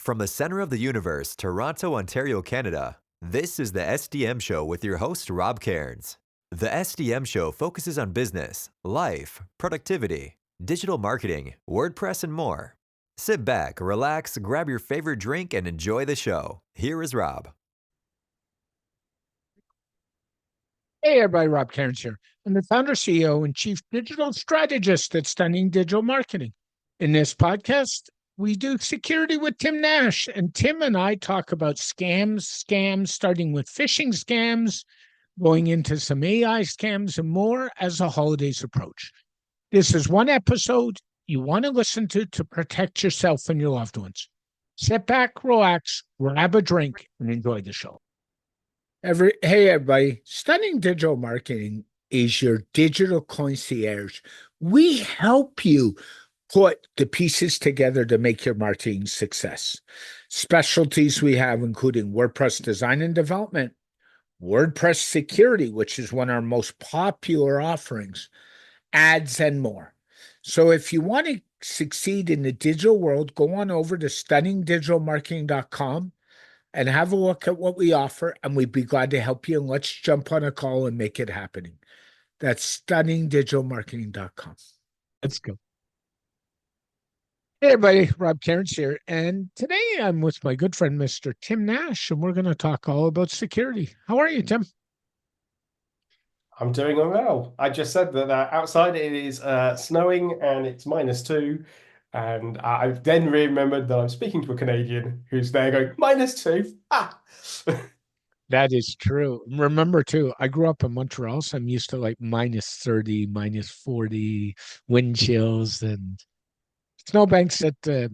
From the center of the universe, Toronto, Ontario, Canada, this is the SDM Show with your host, Rob Cairns. The SDM Show focuses on business, life, productivity, digital marketing, WordPress, and more. Sit back, relax, grab your favorite drink, and enjoy the show. Here is Rob. Hey everybody, Rob Cairns here. I'm the founder, CEO, and chief digital strategist at Stunning Digital Marketing. In this podcast, we do security with Tim Nash, and Tim and I talk about scams, starting with phishing scams, going into some AI scams and more as the holidays approach. This is one episode you want to listen to protect yourself and your loved ones. Sit back, relax, grab a drink, and enjoy the show. Hey everybody, Stunning Digital Marketing is your digital concierge. We help you put the pieces together to make your marketing success. Specialties we have including WordPress design and development, WordPress security, which is one of our most popular offerings, ads, and more. So if you want to succeed in the digital world, go on over to stunningdigitalmarketing.com and have a look at what we offer, and we'd be glad to help you. And let's jump on a call and make it happening. That's stunningdigitalmarketing.com. Let's go. Hey, everybody. Rob Cairns here. And today I'm with my good friend, Mr. Tim Nash, and we're going to talk all about security. How are you, Tim? I'm doing well. I just said that outside it is snowing and it's -2. And I then remembered that I'm speaking to a Canadian who's there going, -2. Ah! That is true. Remember, too, I grew up in Montreal, so I'm used to like -30, -40 wind chills and snowbanks at the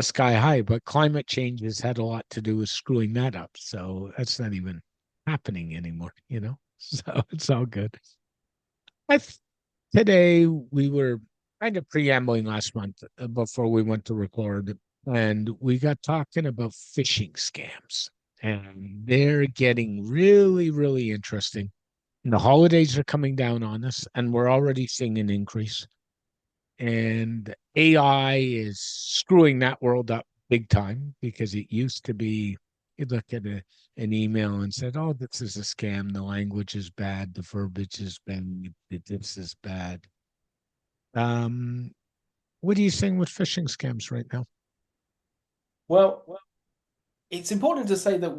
sky high. But climate change has had a lot to do with screwing that up. So that's not even happening anymore, So it's all good. Today we were kind of preambling last month before we went to record, and we got talking about phishing scams, and they're getting really, really interesting. And the holidays are coming down on us, and we're already seeing an increase. And AI is screwing that world up big time because it used to be you look at an email and said, "Oh, this is a scam. The language is bad. The verbiage is bad. This is bad." What are you seeing with phishing scams right now? Well, it's important to say that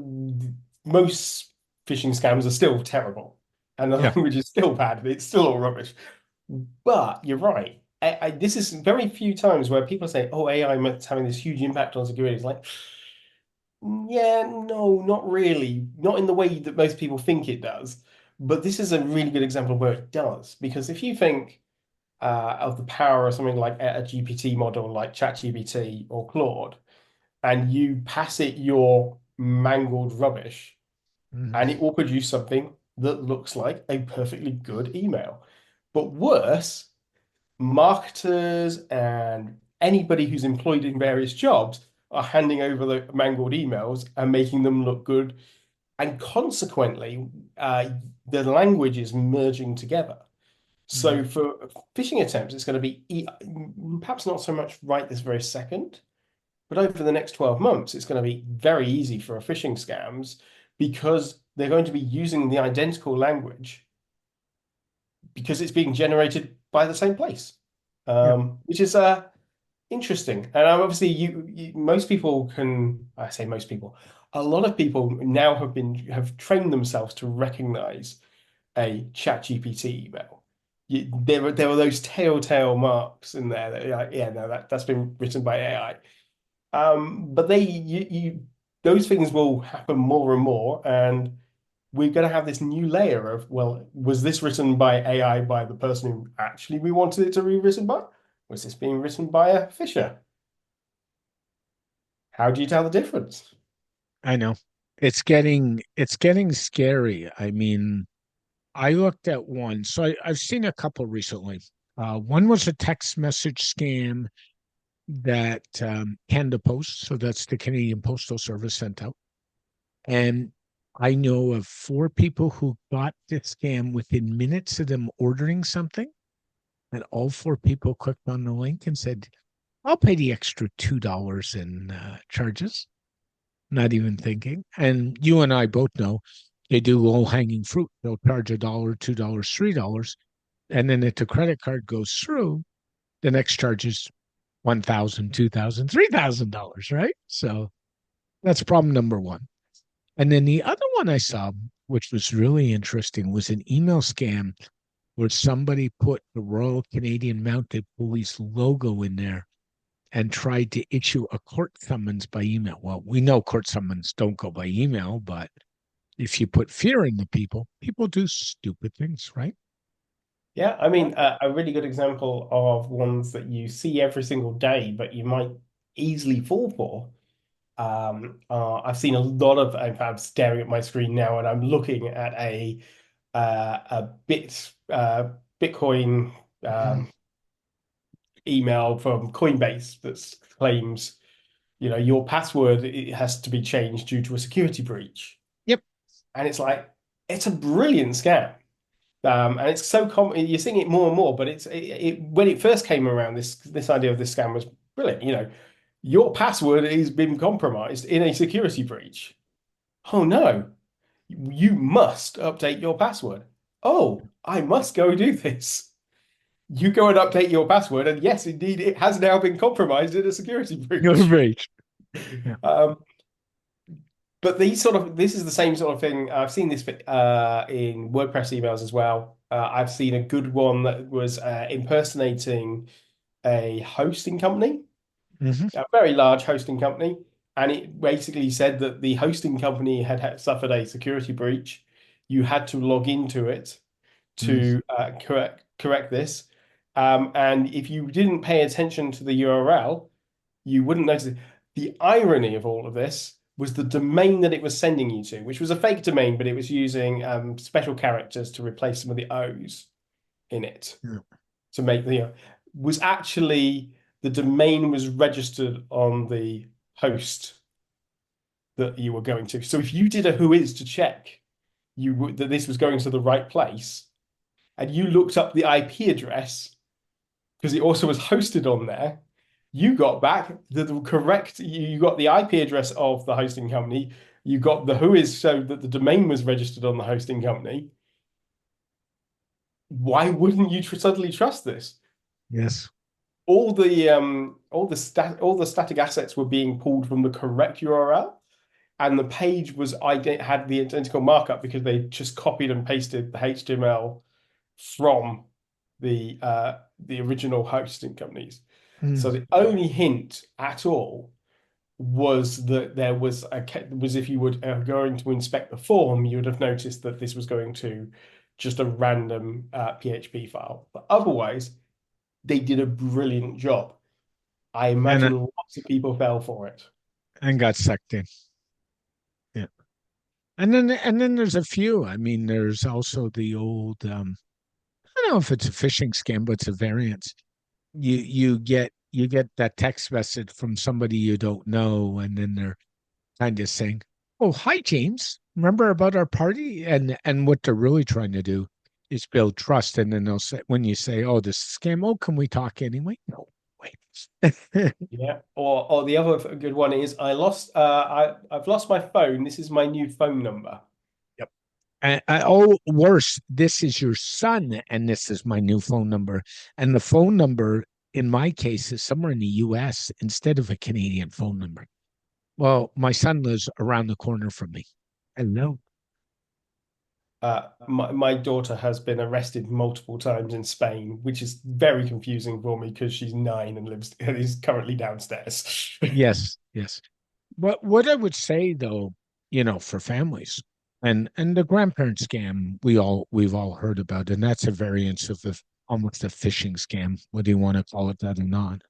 most phishing scams are still terrible and the language is still bad. It's still all rubbish. But you're right. This is very few times where people say, "Oh, AI is having this huge impact on security." It's like, yeah, no, not really. Not in the way that most people think it does. But this is a really good example of where it does. Because if you think of the power of something like a GPT model like ChatGPT or Claude, and you pass it your mangled rubbish, and it will produce something that looks like a perfectly good email. But worse, marketers and anybody who's employed in various jobs are handing over the mangled emails and making them look good. And consequently, the language is merging together. So for phishing attempts, it's going to be perhaps not so much right this very second, but over the next 12 months, it's going to be very easy for phishing scams because they're going to be using the identical language because it's being generated by the same place, which is interesting. And obviously, most people can. I say most people. A lot of people now have trained themselves to recognize a ChatGPT email. There were those telltale marks in there that like, yeah, no, that's been written by AI. But those things will happen more and more, and we're going to have this new layer of, well, was this written by AI by the person who actually we wanted it to be written by? Was this being written by a fisher? How do you tell the difference? I know. It's getting scary. I mean, I looked at one. So I've seen a couple recently. One was a text message scam that Canada Post, so that's the Canadian Postal Service, sent out. And I know of 4 people who got this scam within minutes of them ordering something. And all 4 people clicked on the link and said, "I'll pay the extra $2 in charges." not even thinking. And you and I both know they do low hanging fruit. They'll charge $1, $2, $3. And then if the credit card goes through, the next charge is $1,000, $2,000, $3,000, right? So that's problem number one. And then the other one I saw, which was really interesting, was an email scam where somebody put the Royal Canadian Mounted Police logo in there and tried to issue a court summons by email. Well, we know court summons don't go by email, but if you put fear in the people, people do stupid things, right? Yeah, I mean, a really good example of ones that you see every single day, but you might easily fall for. I've seen a lot of. I'm staring at my screen now, and I'm looking at a Bitcoin email from Coinbase that claims, your password it has to be changed due to a security breach, Yep. and it's like it's a brilliant scam. And it's so common. You're seeing it more and more, but when it first came around, this idea of this scam was brilliant. Your password has been compromised in a security breach. Oh no, you must update your password. Oh, I must go do this. You go and update your password, and yes, indeed, it has now been compromised in a security You're breach. right. Yeah. But this is the same sort of thing. I've seen this in WordPress emails as well. I've seen a good one that was impersonating a hosting company, Mm-hmm. a very large hosting company, and it basically said that the hosting company had suffered a security breach. You had to log into it to correct this, and if you didn't pay attention to the URL, you wouldn't notice it. The irony of all of this was the domain that it was sending you to, which was a fake domain, but it was using special characters to replace some of the O's in it Yeah. to make was actually the domain was registered on the host that you were going to. So if you did a whois to check that this was going to the right place, and you looked up the IP address because it also was hosted on there, you got back the correct, you got the IP address of the hosting company, you got the whois so that the domain was registered on the hosting company. Why wouldn't you suddenly trust this? Yes. All the static assets were being pulled from the correct URL, and the page had the identical markup because they just copied and pasted the HTML from the original hosting companies. So the only hint at all was that there was if you were going to inspect the form, you would have noticed that this was going to just a random PHP file. But otherwise, they did a brilliant job. I And imagine lots of people fell for it. and got sucked in. Yeah. And then there's a few. I mean, there's also the old I don't know if it's a phishing scam, but it's a variance. You get that text message from somebody you don't know, and then they're kind of saying, "Oh, hi, James. Remember about our party?" And what they're really trying to do is build trust. And then they'll say, when you say, "Oh, this is a scam," "Oh, can we talk anyway?" No, wait. Yeah. Or the other good one is I've lost my phone. This is my new phone number. Yep. Oh, worse, this is your son, and this is my new phone number. And the phone number in my case is somewhere in the US instead of a Canadian phone number. Well, my son lives around the corner from me. Hello. My daughter has been arrested multiple times in Spain, which is very confusing for me because she's 9 and lives and is currently downstairs. Yes, yes. But what I would say though, for families and the grandparent scam we've all heard about, and that's a variance of almost a phishing scam, whether you want to call it that or not.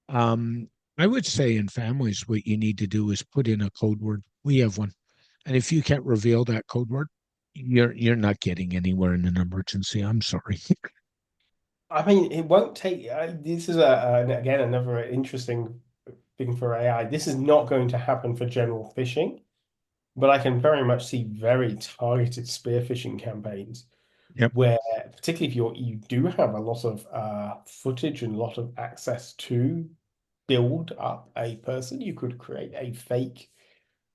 Um, I would say in families, what you need to do is put in a code word. We have one. And if you can't reveal that code word, you're not getting anywhere in an emergency. I'm sorry. I mean, it won't take. This is again another interesting thing for AI. This is not going to happen for general phishing, but I can very much see very targeted spear phishing campaigns Yep. where, particularly if you do have a lot of footage and a lot of access to build up a person, you could create a fake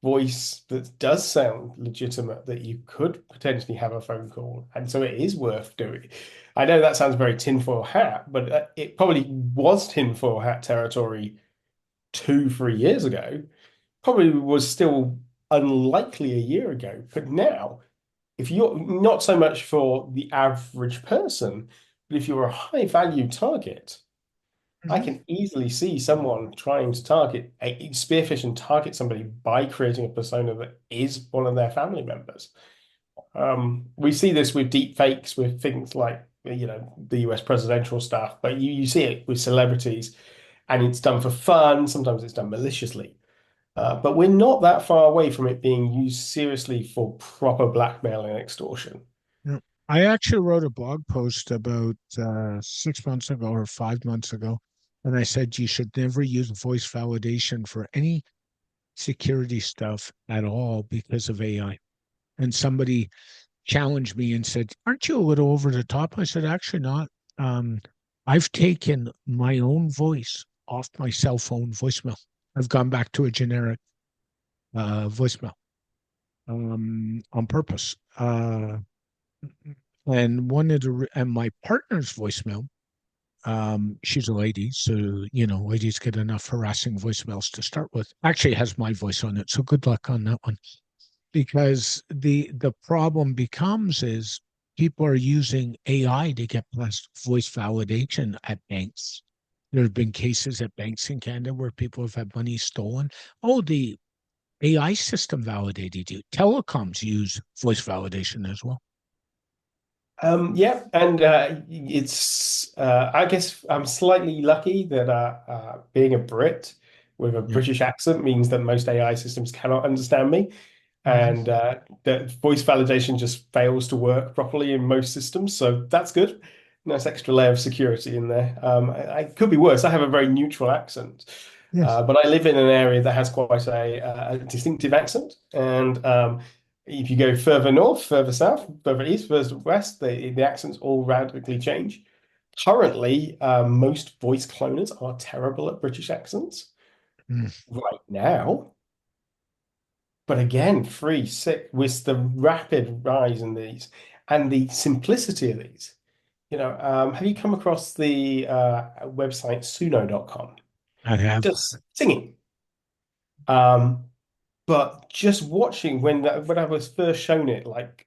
voice that does sound legitimate that you could potentially have a phone call. And so it is worth doing. I know that sounds very tinfoil hat, but it probably was tinfoil hat territory 2, 3 years ago. Probably was still unlikely a year ago. But now, if you're not so much for the average person, but if you're a high value target, I Mhm. can easily see someone trying to target, spearfish and target somebody by creating a persona that is one of their family members. We see this with deep fakes, with things like, the US presidential stuff, but you see it with celebrities, and it's done for fun. Sometimes it's done maliciously. But we're not that far away from it being used seriously for proper blackmail and extortion. Yeah. I actually wrote a blog post about 6 months ago or 5 months ago, and I said you should never use voice validation for any security stuff at all because of AI. And somebody challenged me and said, "Aren't you a little over the top?" I said, "Actually, not. Um, I've taken my own voice off my cell phone voicemail. I've gone back to a generic voicemail on purpose. And and my partner's voicemail, she's a lady, so ladies get enough harassing voicemails to start with. Actually, it has my voice on it, so good luck on that one. Because the problem becomes is people are using AI to get past voice validation at banks. There have been cases at banks in Canada where people have had money stolen. Oh, the AI system validated you. Telecoms use voice validation as well. Yeah, and I guess I'm slightly lucky that being a Brit with a Yeah. British accent means that most AI systems cannot understand me, Mhm. and that voice validation just fails to work properly in most systems. So that's good. Nice extra layer of security in there. I could be worse. I have a very neutral accent, Yes. but I live in an area that has quite a distinctive accent, and if you go further north, further south, further east, further west, the accents all radically change. Currently, most voice cloners are terrible at British accents Mm. right now. But again, free, sick, with the rapid rise in these and the simplicity of these. Have you come across the website suno.com? I have. Just singing. Um, but just watching when I was first shown it, like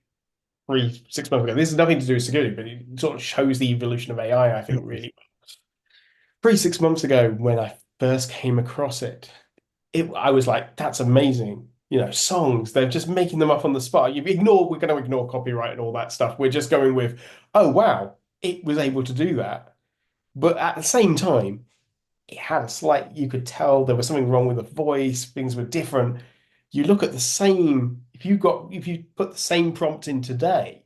6 months ago. This has nothing to do with security, but it sort of shows the evolution of AI, I Yep. think, really. 6 months ago, when I first came across I was like, that's amazing. Songs, they're just making them up on the spot. We're going to ignore copyright and all that stuff. We're just going with, oh, wow, it was able to do that. But at the same time, it had you could tell there was something wrong with the voice, things were different. You look at the same, if you put the same prompt in today,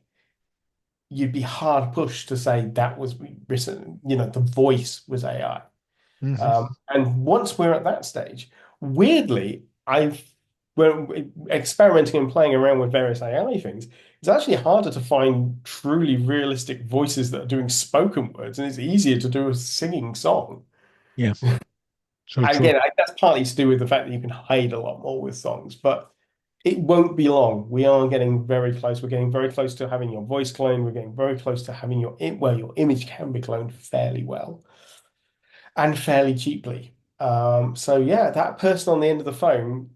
you'd be hard pushed to say that was written, the voice was AI. Mhm. And once we're at that stage, weirdly, when experimenting and playing around with various AI things, it's actually harder to find truly realistic voices that are doing spoken words, and it's easier to do a singing song. Yeah. So And true. again, that's partly to do with the fact that you can hide a lot more with songs, but it won't be long. We are getting very close. We're getting very close to having your voice cloned. We're getting very close to having your image can be cloned fairly well and fairly cheaply. So yeah, that person on the end of the phone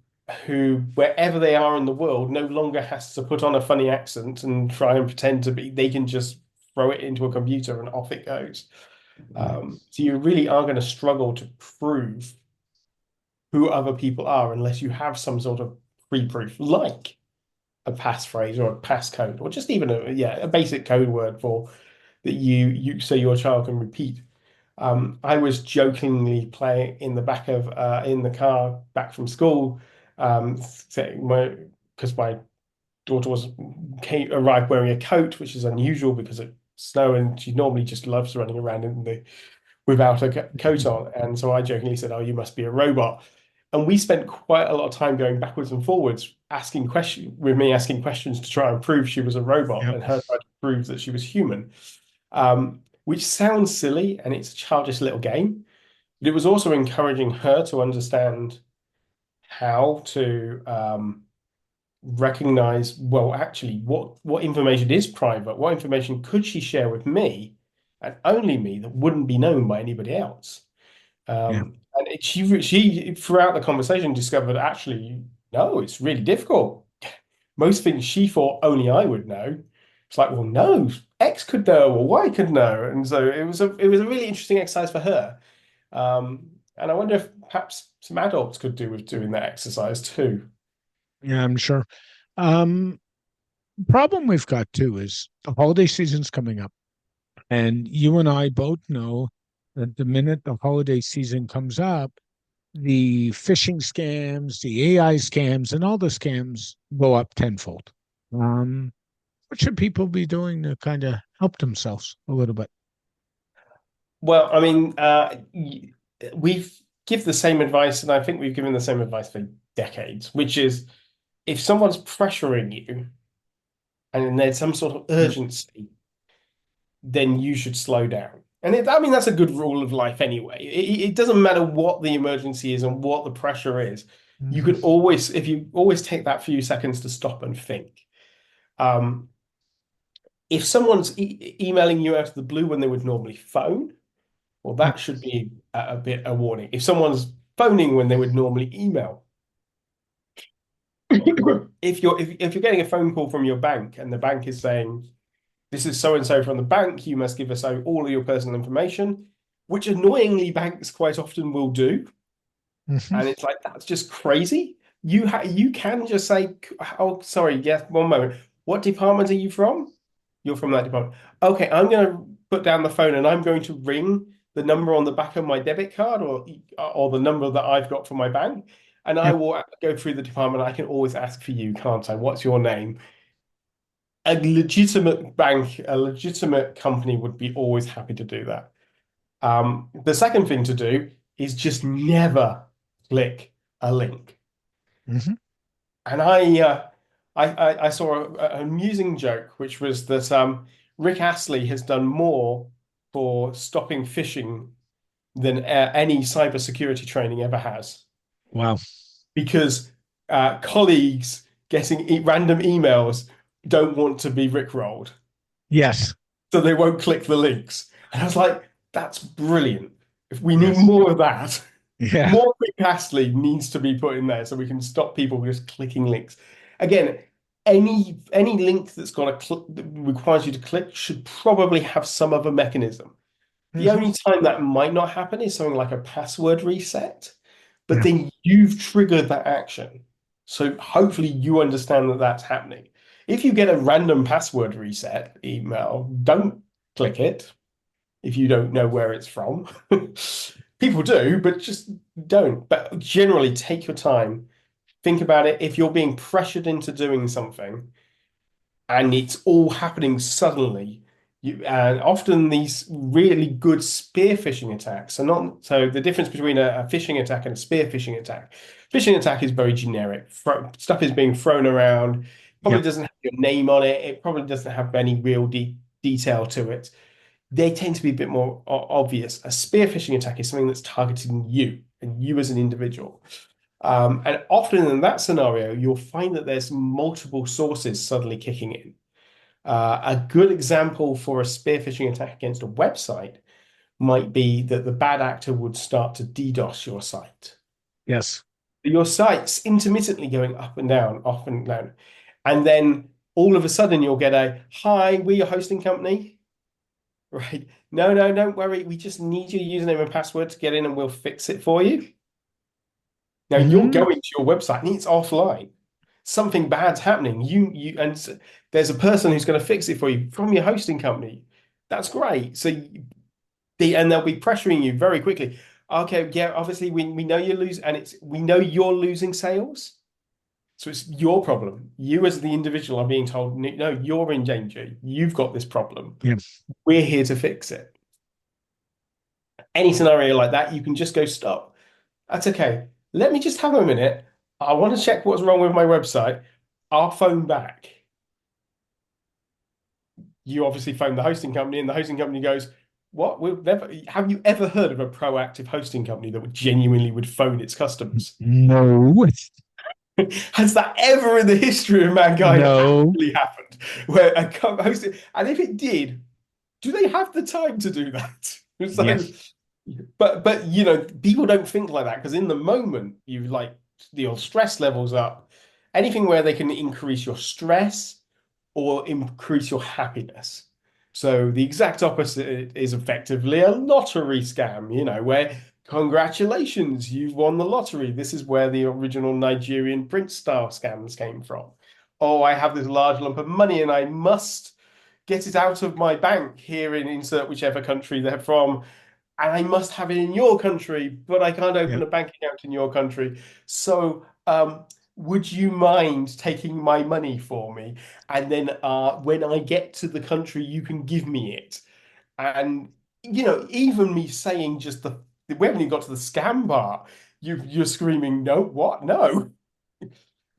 who, wherever they are in the world, no longer has to put on a funny accent and try and pretend to be, they can just throw it into a computer and off it goes. So you really are going to struggle to prove who other people are unless you have some sort of pre-proof, like a passphrase or a passcode, or just even a basic code word for that you so your child can repeat. I was jokingly playing in the back of in the car back from school, saying because my daughter arrived wearing a coat, which is unusual because it's snow, and she normally just loves running around in the without a coat on. And so I jokingly said, "Oh, you must be a robot." And we spent quite a lot of time going backwards and forwards, asking questions with me asking questions to try and prove she was a robot, Yep. and her trying to prove that she was human. Which sounds silly, and it's a childish little game, but it was also encouraging her to understand how to recognize, well, actually, what information is private? What information could she share with me and only me that wouldn't be known by anybody else? Yeah. And she throughout the conversation discovered actually, no, it's really difficult. Most things she thought only I would know. It's like, well, no, X could know or Y could know. And so it was a really interesting exercise for her. And I wonder if perhaps some adults could do with doing that exercise too. Yeah, I'm sure. Um, Problem we've got too is the holiday season's coming up, and you and I both know that the minute the holiday season comes up, the phishing scams, the AI scams, and all the scams go up tenfold. Um, what should people be doing to kind of help themselves a little bit? Well, I mean, we've give the same advice, and I think we've given the same advice for decades, which is if someone's pressuring you and there's some sort of Yeah. urgency, then you should slow down. And I mean, that's a good rule of life anyway. It doesn't matter what the emergency is and what the pressure is. You Mhm. could always, if you always take that few seconds to stop and think. Um, if someone's emailing you out of the blue when they would normally phone, well, Yeah. that should be a bit a warning. If someone's phoning when they would normally email, if you're getting a phone call from your bank and the bank is saying, this is so and so from the bank, you must give us all of your personal information, which annoyingly banks quite often will do. Mhm. And it's like, that's just crazy. You can just say, oh, sorry, yes, one moment. What department are you from? You're from that department. Okay, I'm going to put down the phone and I'm going to ring the number on the back of my debit card or the number that I've got for my bank. And I Yeah. will go through the department. I can always ask for you, can't I? What's your name? A legitimate bank, a legitimate company would be always happy to do that. The second thing to do is just never click a link. Mhm. And I saw an amusing joke, which was that Rick Astley has done more for stopping phishing than any cybersecurity training ever has, Wow. because colleagues getting random emails don't want to be rickrolled, Yes. so they won't click the links. And I was like, that's brilliant. If we need Yes. more of that, Yeah. more Rick Astley needs to be put in there so we can stop people just clicking links. Again, any link that's got a that requires you to click should probably have some other mechanism. The Mhm. only time that might not happen is something like a password reset, but Yeah. then you've triggered that action. So hopefully you understand that that's happening. If you get a random password reset email, don't click it if you don't know where it's from. People do, but just don't. But generally, take your time, think about it. If you're being pressured into doing something and it's all happening suddenly, and often these really good spear phishing attacks are not. So the difference between a phishing attack and a spear phishing attack. Phishing attack is very generic. Stuff is being thrown around. Probably Yep. doesn't have your name on it. It probably doesn't have any real detail to it. They tend to be a bit more obvious. A spear phishing attack is something that's targeting you and you as an individual. And often in that scenario, you'll find that there's multiple sources suddenly kicking in. A good example for a spear phishing attack against a website might be that the bad actor would start to DDoS your site. Yes. Your site's intermittently going up and down, up and down. And then all of a sudden you'll get a, hi, we're your hosting company. Right. No, no, don't worry. We just need your username and password to get in and we'll fix it for you. Now you're Mhm. going to your website and it's offline. Something bad's happening. There's a person who's going to fix it for you from your hosting company. That's great. So and they'll be pressuring you very quickly. Okay, yeah, obviously we know you lose and we know you're losing sales. So it's your problem. You as the individual are being told, no, you're in danger. You've got this problem. Yeah. We're here to fix it. Any scenario like that, you can just go stop. That's okay. Let me just have a minute. I want to check what's wrong with my website. I'll phone back. You obviously phone the hosting company, and the hosting company goes, What? We've never. Have you ever heard of a proactive hosting company that genuinely would phone its customers? No, Has that ever in the history of mankind no. actually happened? Where a hosting, and if it did, do they have the time to do that? Yeah, So, but people don't think like that because in the moment you like your stress levels up. Anything where they can increase your stress or increase your happiness. So the exact opposite is effectively a lottery scam, where congratulations, you've won the lottery. This is where the original Nigerian Prince style scams came from. Oh, I have this large lump of money and I must get it out of my bank here in insert whichever country they're from, and I must have it in your country, but I can't yeah, open a bank account in your country. So, would you mind taking my money for me? And then when I get to the country, you can give me it. And, even me saying just we haven't even got to the scam part. You're screaming, no, what? No.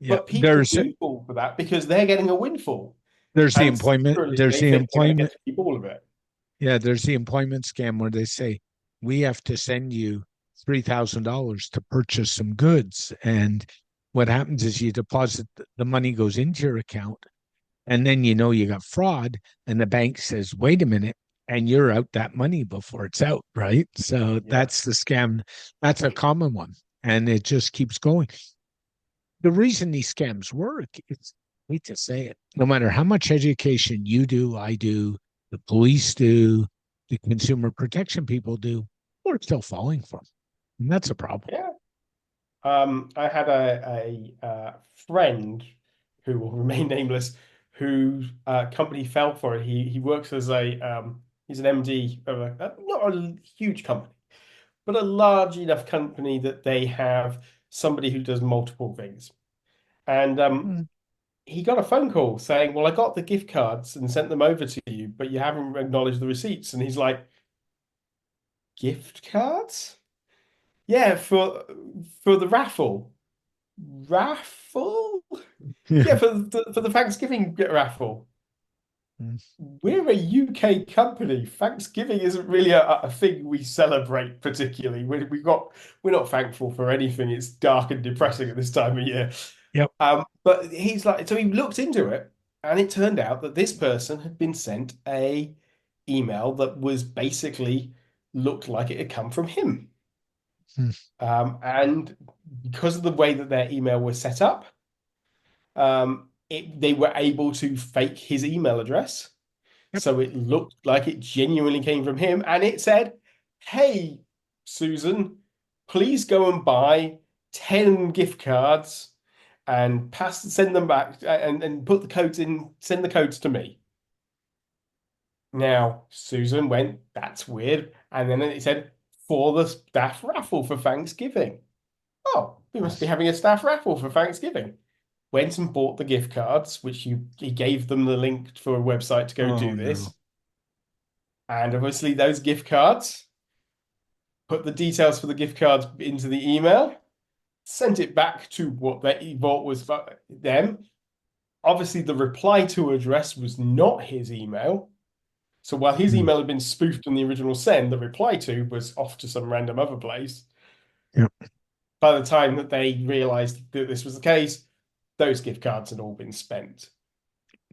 yeah. But people do fall for that because they're getting a windfall. There's the And employment. secretly, There's they the think they're going to get employment. to keep all of it. Yeah, there's the employment scam where they say we have to send you $3,000 to purchase some goods, and what happens is you deposit the money goes into your account, and then you got fraud, and the bank says, "Wait a minute." And you're out that money before it's out, right? So Yeah. that's the scam. That's a common one. And it just keeps going. The reason these scams work, it's I hate to say it, no matter how much education you do, I do, the police do, the consumer protection people do, we're still falling for them. And that's a problem. Yeah. I had a friend who will remain nameless, whose company fell for it. He works as he's an MD of not a huge company, but a large enough company that they have somebody who does multiple things. And Mm. he got a phone call saying, "Well, I got the gift cards and sent them over to you, but you haven't acknowledged the receipts." And he's like, "Gift cards? Yeah, for the raffle." Raffle? Yeah. Yeah, for the Thanksgiving raffle. Mm. We're a UK company. Thanksgiving isn't really a thing we celebrate particularly. We're not thankful for anything. It's dark and depressing at this time of year. Yep. But he's like, so he looked into it, and it turned out that this person had been sent a email that was basically looked like it had come from him. Mm. And because of the way that their email was set up, they were able to fake his email address. Yep. So it looked like it genuinely came from him. And it said, "Hey, Susan, please go and buy 10 gift cards and send them back and put the codes in, send the codes to me." Now, Susan went, "That's weird." And then it said, "For the staff raffle for Thanksgiving." Oh, we must be having a staff raffle for Thanksgiving. Went and bought the gift cards, which he gave them the link for a website to go Oh, do no. this. And obviously those gift cards, put the details for the gift cards into the email, sent it back to what they thought was them. Obviously, the reply to address was not his email. So while his Mm. email had been spoofed on the original send, the reply to was off to some random other place. Yep. By the time that they realized that this was the case, those gift cards had all been spent.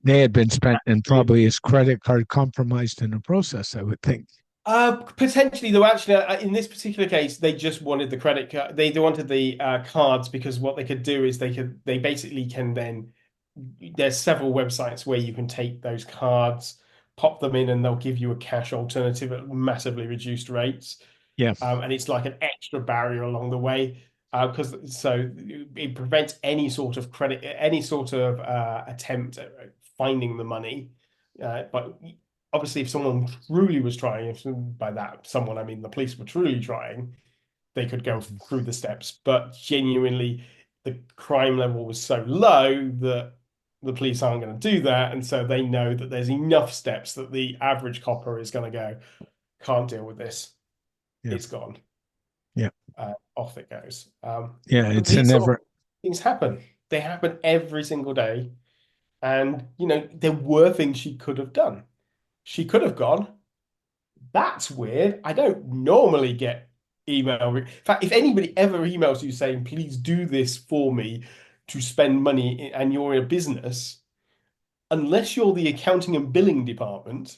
They had been spent and probably his credit card compromised in the process, I would think. Potentially, though. Actually, in this particular case, they just wanted the credit card. They wanted the cards because what they could do is they basically can then. There's several websites where you can take those cards, pop them in, and they'll give you a cash alternative at massively reduced rates. Yeah. And it's like an extra barrier along the way because so it prevents any sort of credit, any sort of attempt at finding the money. But obviously, if someone truly was trying, if by that someone I mean the police were truly trying, they could go Mhm. through the steps. But genuinely, the crime level was so low that the police aren't going to do that, and so they know that there's enough steps that the average copper is going to go, "Can't deal with this. Yeah. It's gone." Yeah. Off it goes. Yeah. But It's a these sort never. of things happen. They happen every single day. And, there were things she could have done. She could have gone, That's weird. I don't normally get email. In fact, if anybody ever emails you saying, please do this for me to spend money and you're in a business, unless you're the accounting and billing department,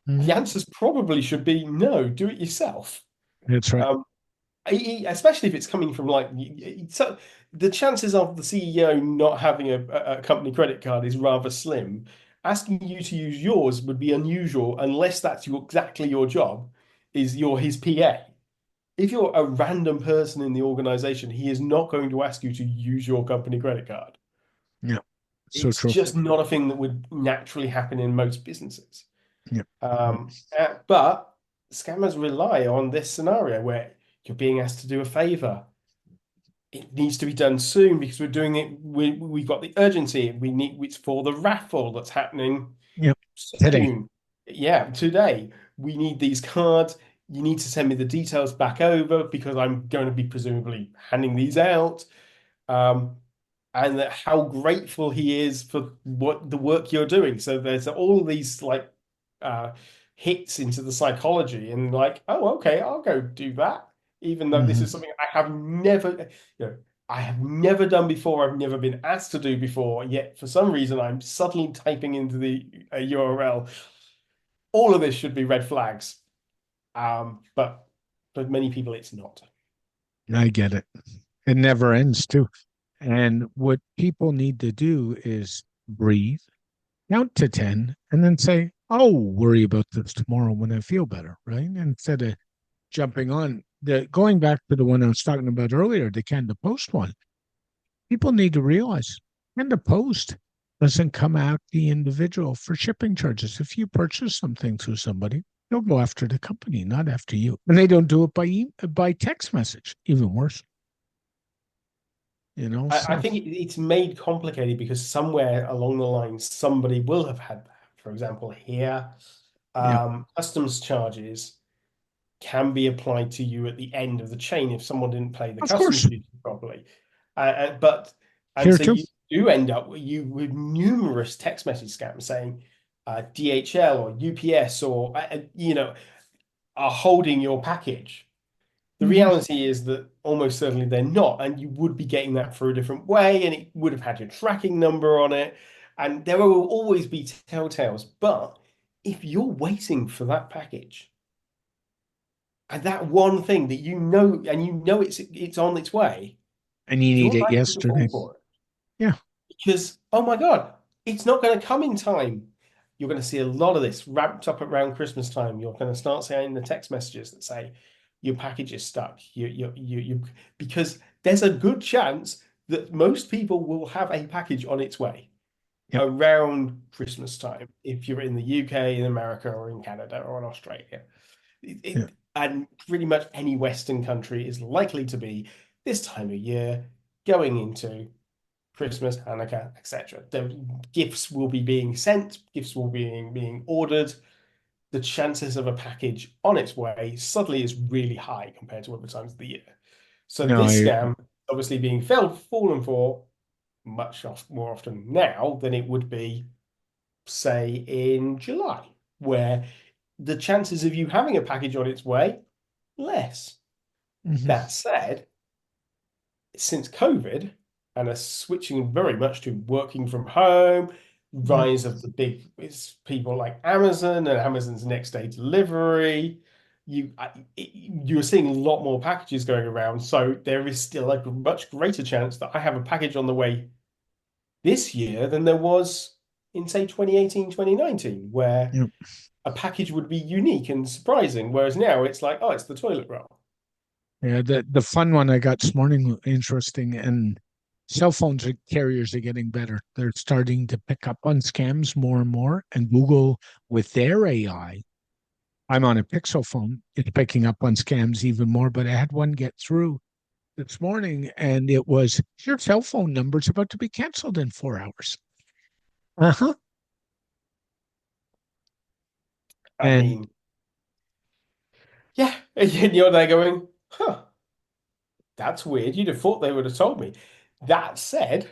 the Mhm. answers probably should be no, do it yourself. That's right. Um, especially if it's coming from like so the chances of the CEO not having a company credit card is rather slim. Asking you to use yours would be unusual unless that's exactly your job, is you're his PA. If you're a random person in the organization, he is not going to ask you to use your company credit card. Yeah. So It's true. just not a thing that would naturally happen in most businesses. Yeah. But scammers rely on this scenario where you're being asked to do a favor. It needs to be done soon because we're doing it. We've got the urgency. We need it's for the raffle that's happening Yeah. Today. soon. Yeah, today. We need these cards. You need to send me the details back over because I'm going to be presumably handing these out. Um, and that how grateful he is for what the work you're doing. So there's all these like uh, hits into the psychology, and like, oh, okay, I'll go do that, even though this is Hmm. something I have never, I have never done before. I've never been asked to do before. Yet for some reason, I'm suddenly typing into the URL. All of this should be red flags, but for many people, it's not. I get it. It never ends too. And what people need to do is breathe, count to 10, and then say, I'll worry about this tomorrow when I feel better, right? Instead of jumping on going back to the one I was talking about earlier, the Canada Post one, people need to realize Canada Post doesn't come out the individual for shipping charges. If you purchase something through somebody, they'll go after the company, not after you. And they don't do it by text message, even worse, I So think it's made complicated because somewhere along the line somebody will have had that. For example, here, yeah, customs charges can be applied to you at the end of the chain if someone didn't pay the of customs course. duty properly. But and Here so too. you do end up with numerous text message scams saying DHL or UPS or are holding your package. The Hmm. reality is that almost certainly they're not, and you would be getting that through a different way, and it would have had your tracking number on it, and there will always be telltales. But if you're waiting for that package and that one thing that you know it's on its way, And you need you're it likely to fall yesterday. for it Yeah. because, oh my God, it's not going to come in time. You're going to see a lot of this ramped up around Christmas time. You're going to start seeing the text messages that say your package is stuck. Because there's a good chance that most people will have a package on its way Yep. around Christmas time if you're in the UK, in America, or in Canada, or in Australia. Yeah. And pretty much any Western country is likely to be this time of year going into Christmas, Hanukkah, etc. The gifts will be being sent, gifts will be being ordered. The chances of a package on its way suddenly is really high compared to other times of the year. So No, this I. scam obviously being fallen for more often now than it would be, say, in July, where the chances of you having a package on its way less. Mhm. That said, since COVID and are switching very much to working from home, Mhm. rise of the big people like Amazon and Amazon's next day delivery, you're seeing a lot more packages going around. So there is still a much greater chance that I have a package on the way this year than there was in, say, 2018, 2019, where Yep. a package would be unique and surprising. Whereas now it's like, oh, it's the toilet roll. Yeah, the fun one I got this morning, interesting, and cell phones carriers are getting better. They're starting to pick up on scams more and more, and Google with their AI. I'm on a Pixel phone. It's picking up on scams even more, but I had one get through this morning, and it was your cell phone number's about to be canceled in 4 hours. Uh-huh. I And mean, yeah, and you're there going, huh, that's weird. You'd have thought they would have told me. That said,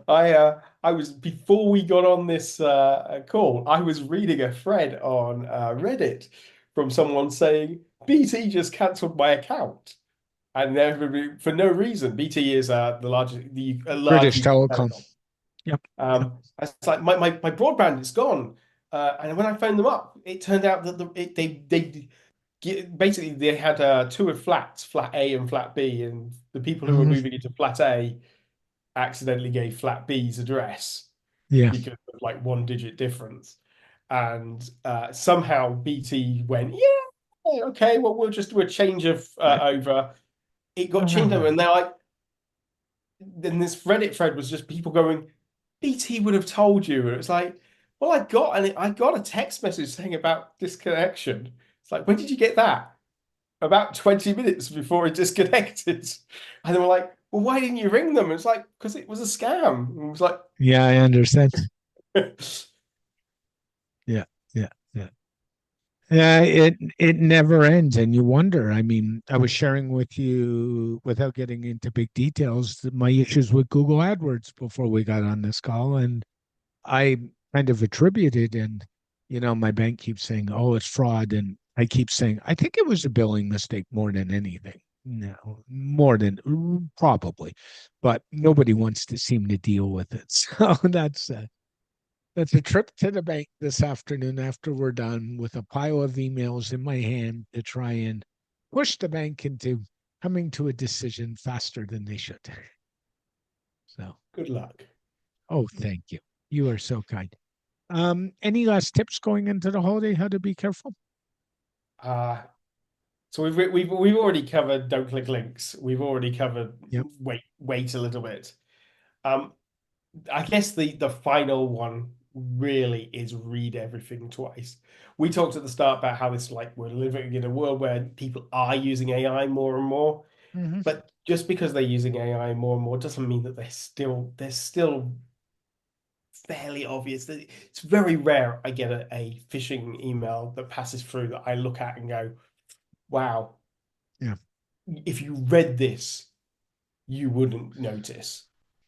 I was before we got on this call, I was reading a thread on Reddit from someone saying BT just cancelled my account, and for no reason. BT is the largest, a large British UK Telecom. telecom. Yep. It's like my broadband is gone, and when I phoned them up, it turned out that basically they had two of flats, flat A and flat B, and the people who were Mhm. moving into flat A accidentally gave flat B's address Yeah. because of like one digit difference. And somehow BT went, yeah, okay, well, we'll just do a change of over. It got changed over, and they're like, then this Reddit thread was just people going, BT would have told you. And it's like, well, I got a text message saying about disconnection. It's like, when did you get that? About 20 minutes before it disconnected. And they were like, well, why didn't you ring them? It's like, because it was a scam. And it was like, Yeah, I understand. Yeah, yeah, yeah. Yeah, it never ends, and you wonder. I mean, I was sharing with you, without getting into big details, my issues with Google AdWords before we got on this call, and I kind of attributed, and my bank keeps saying, "Oh, it's fraud," and I keep saying, "I think it was a billing mistake more than anything." No, more than probably, but nobody wants to seem to deal with it. So that's a trip to the bank this afternoon after we're done with a pile of emails in my hand to try and push the bank into coming to a decision faster than they should. So, good luck. oh, thank you. You are so kind. Any last tips going into the holiday? How to be careful? Uh, so we've already covered don't click links. We've already covered Yep. wait a little bit. Um, I guess the final one really is read everything twice. We talked at the start about how this like we're living in a world where people are using AI more and more, Mm-hmm. but just because they're using AI more and more doesn't mean that they're still fairly obvious. It's very rare I get a phishing email that passes through that I look at and go, wow, Yeah. if you read this, you wouldn't notice.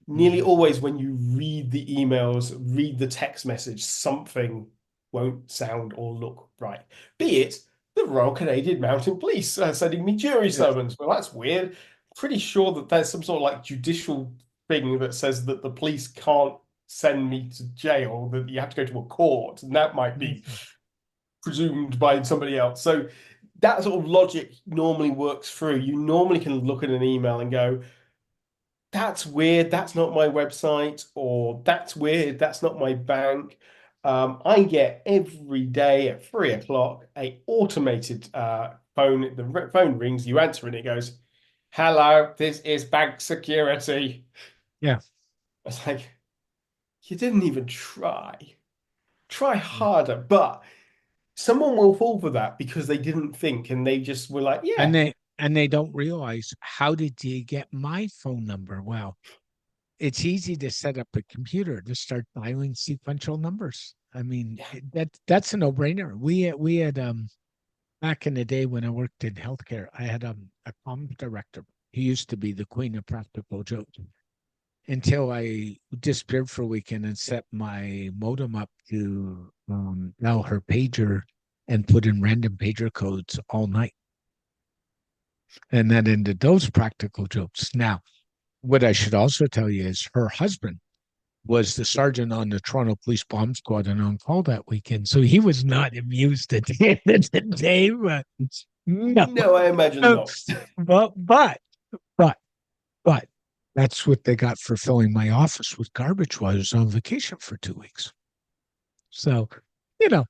Nearly Mm-hmm. always, when you read the emails, read the text message, something won't sound or look right. Be it the Royal Canadian Mounted Police sending me jury Yeah. summons. Well, that's weird. Pretty sure that there's some sort of like judicial thing that says that the police can't send me to jail, that you have to go to a court, and that might be Mm-hmm. presumed by somebody else. So that sort of logic normally works through. You normally can look at an email and go, that's weird, that's not my website, or that's weird, that's not my bank. I get every day at 3 o'clock a automated phone. The phone rings, you answer, and it goes, "Hello, this is bank security." Yeah. It's like you didn't even try. Try harder, but someone will fall for that because they didn't think and they just were like, And "Yeah, they don't realize, how did you get my phone number? Well, it's easy to set up a computer to start dialing sequential numbers. I mean, yeah, that's a no-brainer. We had back in the day when I worked in healthcare, I had a comms director. He used to be the queen of practical jokes until I disappeared for a weekend and set my modem up to dial her pager and put in random pager codes all night. And that ended those practical jokes. Now, what I should also tell you is her husband was the sergeant on the Toronto Police Bomb Squad and on call that weekend. So he was not amused at the end of the day, but no. no, I imagine not." But, but, but, but that's what they got for filling my office with garbage while I was on vacation for 2 weeks. So, you know,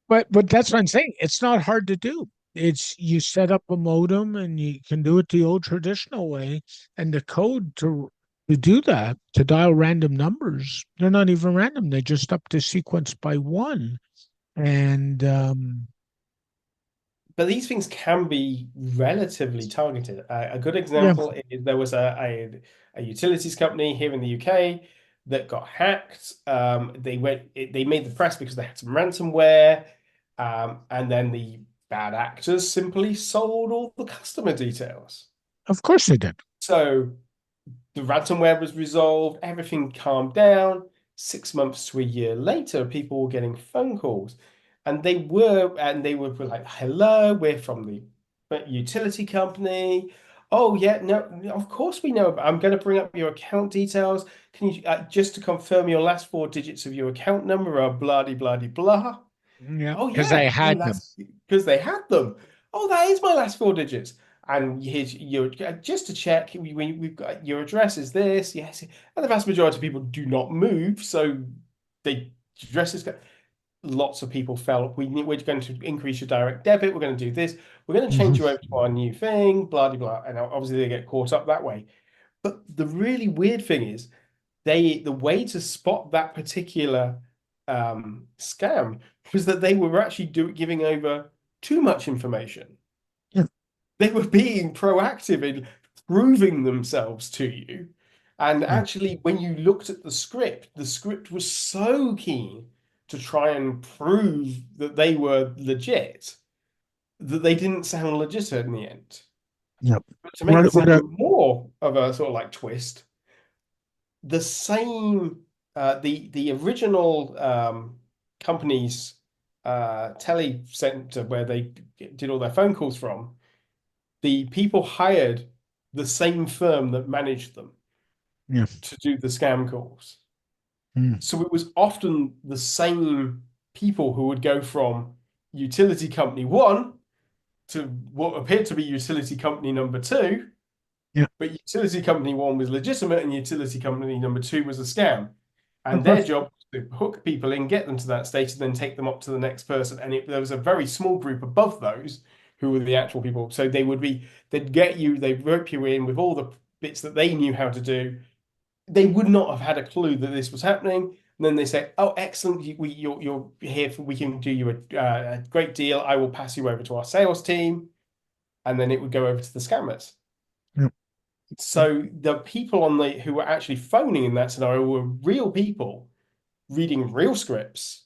but that's what I'm saying. It's not hard to do. It's you set up a modem and you can do it the old traditional way. And the code to do that, to dial random numbers, they're not even random. They're just up to sequence by one. And But these things can be relatively targeted. A good yeah, example is there was a utilities company here in the UK that got hacked. They made the press because they had some ransomware, and then the bad actors simply sold all the customer details. of course they did. So the ransomware was resolved, everything calmed down. 6 months to a year later, people were getting phone calls. And they were like, hello, we're from the utility company. Oh yeah, no, of course we know. I'm going to bring up your account details. Can you just to confirm your last four digits of your account number are blah de blah de blah. Yeah, Oh because I yeah, had them. that's because they had them. Oh, that is my last four digits. And here's your just to check, we've got your address is this, yes. And the vast majority of people do not move, so they addresses. Lots of people felt we're going to increase your direct debit. We're going to do this. We're going to change you over to our new thing. Blah blah blah. And obviously they get caught up that way. But the really weird thing is the way to spot that particular scam was that they were actually giving over too much information. Yeah. They were being proactive in proving themselves to you. And Yeah. actually, when you looked at the script was so keen to try and prove that they were legit that they didn't sound legit in the end. Yep. But to make this What even more of a sort of like twist, the same the original company's tele center where they did all their phone calls from, the people hired the same firm that managed them yeah. to do the scam calls. Mm. So it was often the same people who would go from utility company one to what appeared to be utility company number two, Yeah. but utility company one was legitimate and utility company number two was a scam. And Okay. their job was to hook people in, get them to that state, and then take them up to the next person. And there was a very small group above those who were the actual people. So they'd get you, they'd rope you in with all the bits that they knew how to do. They would not have had a clue that this was happening. And then they say, "Oh, excellent! You're here. We can do you a great deal. I will pass you over to our sales team," and then it would go over to the scammers. Yeah. So the people who were actually phoning in that scenario were real people reading real scripts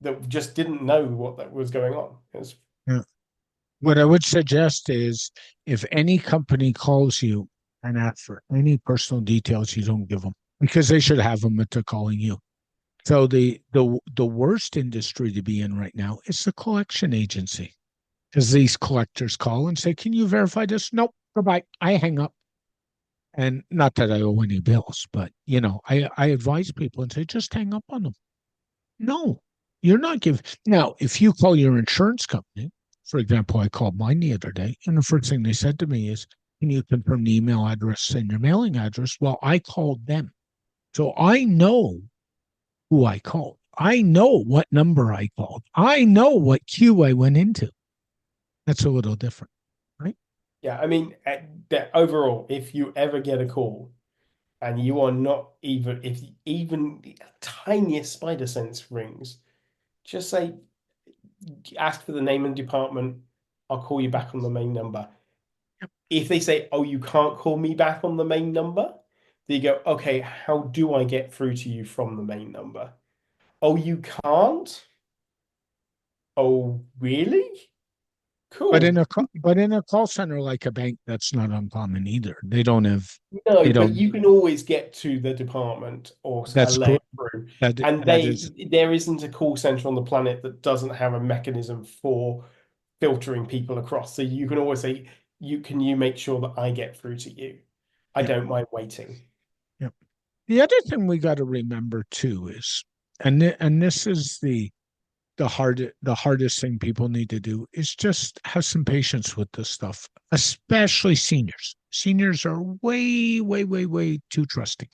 that just didn't know what that was going on. Yeah. What I would suggest is if any company calls you and asks for any personal details, you don't give them because they should have them if they're calling you. So the worst industry to be in right now is the collection agency because these collectors call and say, "Can you verify this?" Nope, goodbye. I hang up. And not that I owe any bills, but I advise people and say, just hang up on them. No, you're not giving. Now, if you call your insurance company, for example, I called mine the other day, and the first thing they said to me is, "Can you confirm the email address and your mailing address?" Well, I called them. So I know who I called. I know what number I called. I know what queue I went into. That's a little different, right? Yeah, I mean, overall, if you ever get a call and you are not even, if even tiniest spider sense rings, just say, ask for the name and department. I'll call you back on the main number. If they say, "Oh, you can't call me back on the main number," they go, "Okay, how do I get through to you from the main number?" "Oh, you can't? Oh, really? But in Cool." a call center like a bank, that's not uncommon either. They don't have No, they but don't you can always get to the department or a that's layer correct. through. That And that is there isn't a call center on the planet that doesn't have a mechanism for filtering people across. So you can always say, you make sure that I get through to you? I yeah, don't mind waiting. yeah. The other thing we got to remember too is, and this is the hardest thing people need to do is just have some patience with this stuff, especially seniors. Seniors are way, way, way, way too trusting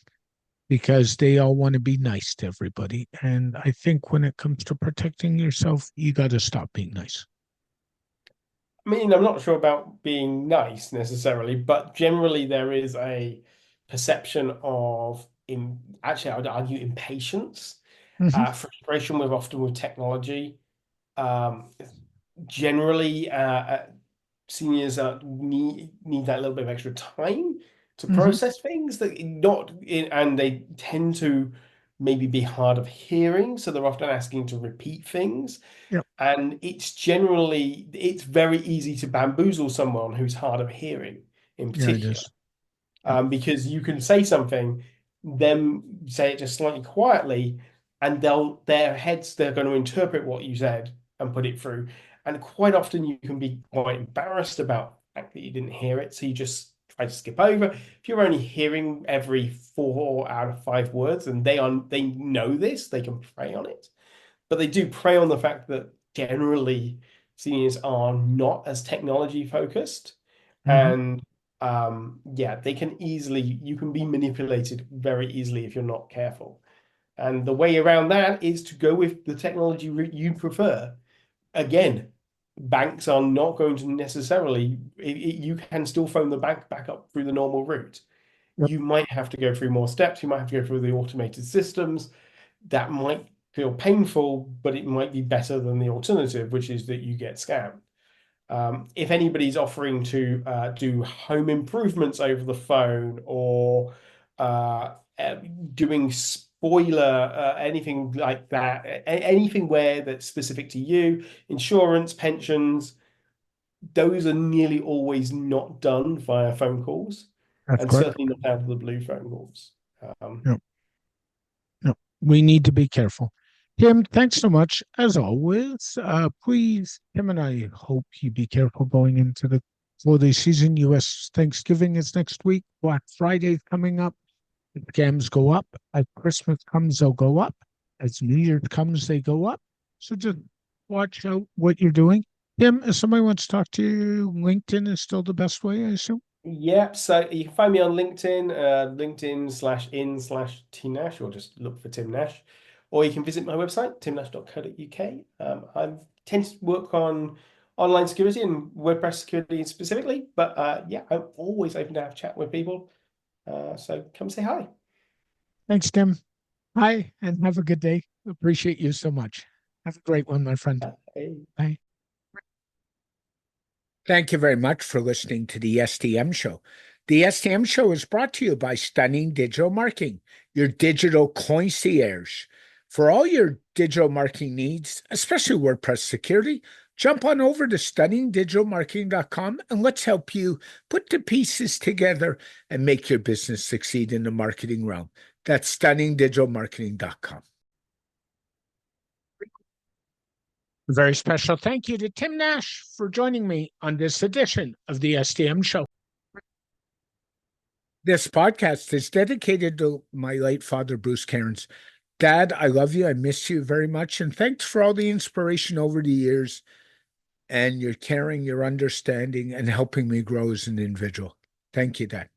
because they all want to be nice to everybody. And I think when it comes to protecting yourself, you got to stop being nice. I mean, I'm not sure about being nice necessarily, but generally there is a perception of, actually, I would argue impatience, Hmm. frustration with often with technology. Um, Generally, seniors need that little bit of extra time to Hmm. process things that not in, and they tend to maybe be hard of hearing, so they're often asking to repeat things. Yeah, And it's very easy to bamboozle someone who's hard of hearing in yeah, it particular, is. Yeah, because you can say something, then say it just slightly quietly, and their heads, they're going to interpret what you said and put it through. And quite often you can be quite embarrassed about the fact that you didn't hear it, so you just try to skip over. If you're only hearing every 4 out of 5 words, and they know this, they can prey on it, but they do prey on the fact that generally seniors are not as technology focused, and yeah, you can be manipulated very easily if you're not careful. And the way around that is to go with the technology route you prefer. Again, banks are not going to necessarily, you can still phone the bank back up through the normal route. Yep. You might have to go through more steps. You might have to go through the automated systems. That might feel painful, but it might be better than the alternative, which is that you get scammed. If anybody's offering to do home improvements over the phone, or doing spoiler, anything like that, anything where that's specific to you, insurance, pensions, those are nearly always not done via phone calls, That's and correct. certainly not out of the blue phone calls. Yep. No, we need to be careful. Tim, thanks so much. As always, please, Tim and I hope you be careful going into the holiday season. U.S. Thanksgiving is next week. Black Friday is coming up. If scams go up, as Christmas comes, they'll go up. As New Year comes, they go up. So just watch out what you're doing. Tim, if somebody wants to talk to you, LinkedIn is still the best way, I assume? Yep. So you can find me on LinkedIn, LinkedIn/in/Tnash, or just look for Tim Nash. Or you can visit my website, timnash.co.uk. I tend to work on online security and WordPress security specifically, but yeah, I'm always open to have a chat with people. So come say hi. Thanks, Tim. Hi, and have a good day. Appreciate you so much. Have a great one, my friend. Hey. Bye. Thank you very much for listening to the SDM Show. The SDM Show is brought to you by Stunning Digital Marketing, your digital concierge. For all your digital marketing needs, especially WordPress security, jump on over to stunningdigitalmarketing.com and let's help you put the pieces together and make your business succeed in the marketing realm. That's stunningdigitalmarketing.com. A very special thank you to Tim Nash for joining me on this edition of the SDM Show. This podcast is dedicated to my late father, Bruce Cairns. Dad, I love you. I miss you very much. And thanks for all the inspiration over the years and your caring, your understanding, and helping me grow as an individual. Thank you, Dad.